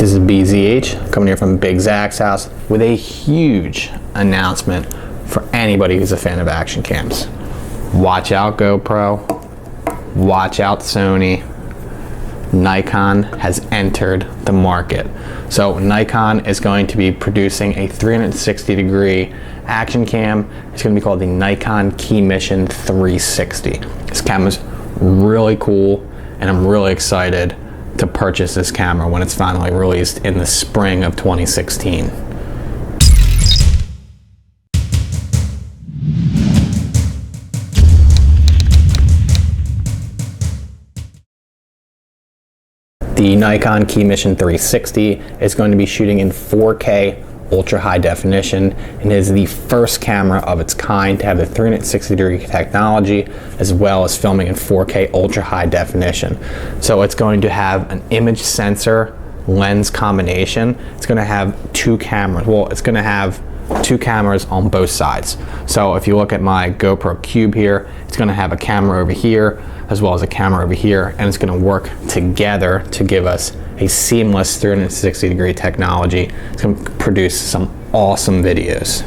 This is BZH coming here from Big Zach's house with a huge announcement for anybody who's a fan of action cams. Watch out GoPro, watch out Sony. Nikon has entered the market. So Nikon is going to be producing a 360-degree action cam. It's going to be called the Nikon KeyMission 360. This camera's really cool, and I'm really excited to purchase this camera when it's finally released in the spring of 2016. The Nikon KeyMission 360 is going to be shooting in 4K ultra high definition and is the first camera of its kind to have the 360-degree technology as well as filming in 4K ultra high definition. So it's going to have an image sensor lens combination. It's going to have two cameras. Well, it's going to have two cameras on both sides. So if you look at my GoPro Cube here, it's going to have a camera over here as well as a camera over here, and it's going to work together to give us a seamless 360-degree technology. It's going to produce some awesome videos.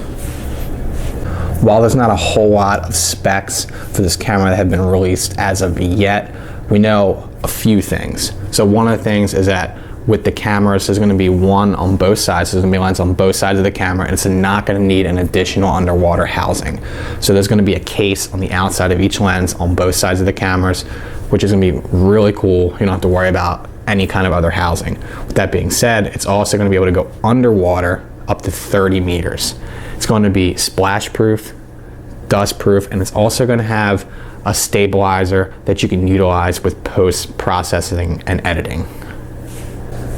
While there's not a whole lot of specs for this camera that have been released as of yet, we know a few things. So one of the things is that with the cameras, there's going to be one on both sides. There's going to be lens on both sides of the camera, and it's not going to need an additional underwater housing. So there's going to be a case on the outside of each lens on both sides of the cameras, which is going to be really cool. You don't have to worry about any kind of other housing. With that being said, it's also going to be able to go underwater up to 30 meters. It's going to be splash proof, dust proof, and it's also going to have a stabilizer that you can utilize with post-processing and editing.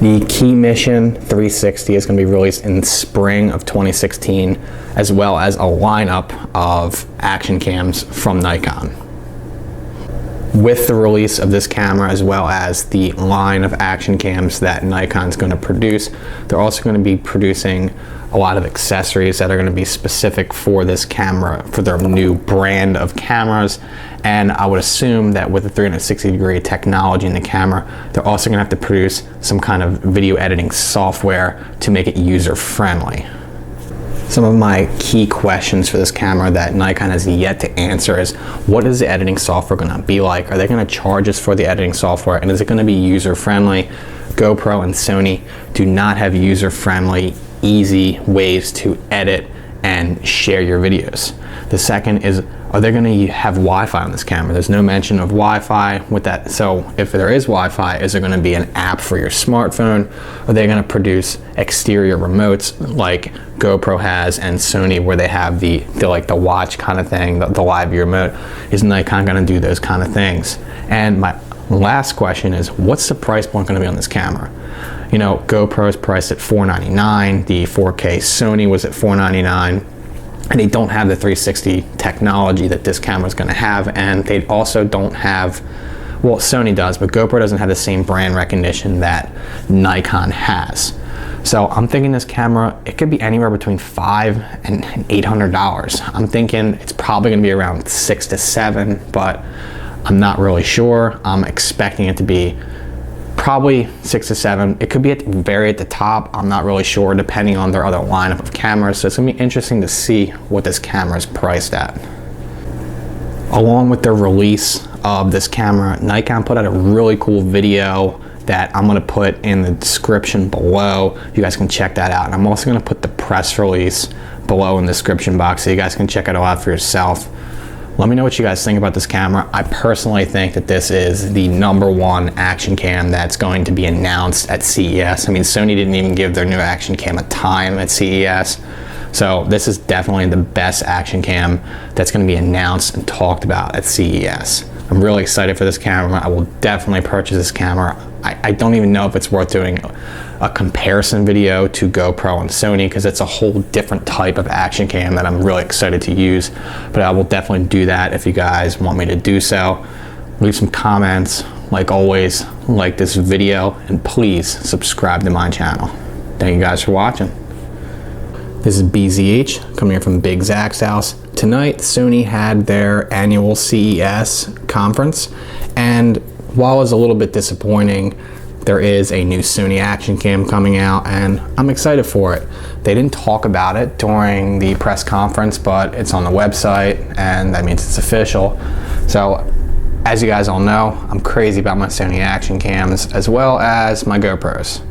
The KeyMission 360 is going to be released in spring of 2016, as well as a lineup of action cams from Nikon. With the release of this camera, as well as the line of action cams that Nikon's going to produce, they're also going to be producing a lot of accessories that are going to be specific for this camera, for their new brand of cameras. And I would assume that with the 360-degree technology in the camera, they're also going to have to produce some kind of video editing software to make it user-friendly. Some of my key questions for this camera that Nikon has yet to answer is, what is the editing software going to be like? Are they going to charge us for the editing software, and is it going to be user-friendly? GoPro and Sony do not have user-friendly, easy ways to edit and share your videos. The second is, are they going to have Wi-Fi on this camera? There's no mention of Wi-Fi with that. So if there is Wi-Fi, is there going to be an app for your smartphone? Are they going to produce exterior remotes like GoPro has and Sony, where they have the watch kind of thing, the live view remote? Is Nikon going to do those kind of things? And my last question is, what's the price point going to be on this camera? You know, GoPro is priced at $499. The 4K Sony was at $499. And they don't have the 360 technology that this camera is going to have, and they also don't have, well, Sony does, but GoPro doesn't have the same brand recognition that Nikon has. So I'm thinking this camera, it could be anywhere between $500 and $800. I'm thinking it's probably going to be around $600 to $700, but I'm not really sure. I'm expecting it to be probably $600 to $700. It could be at the top. I'm not really sure, depending on their other lineup of cameras. So it's gonna be interesting to see what this camera is priced at. Along with the release of this camera, Nikon put out a really cool video that I'm gonna put in the description below. You guys can check that out. And I'm also gonna put the press release below in the description box so you guys can check it all out for yourself. Let me know what you guys think about this camera. I personally think that this is the #1 action cam that's going to be announced at CES. I mean, Sony didn't even give their new action cam a time at CES. So this is definitely the best action cam that's going to be announced and talked about at CES. I'm really excited for this camera. I will definitely purchase this camera. I don't even know if it's worth doing a comparison video to GoPro and Sony, because it's a whole different type of action cam that I'm really excited to use. But I will definitely do that if you guys want me to do so. Leave some comments. Like always, like this video, and please subscribe to my channel. Thank you guys for watching. This is BZH coming here from Big Zach's house. Tonight, Sony had their annual CES conference, and while it was a little bit disappointing, there is a new Sony action cam coming out, and I'm excited for it. They didn't talk about it during the press conference, but it's on the website, and that means it's official. So as you guys all know, I'm crazy about my Sony action cams as well as my GoPros.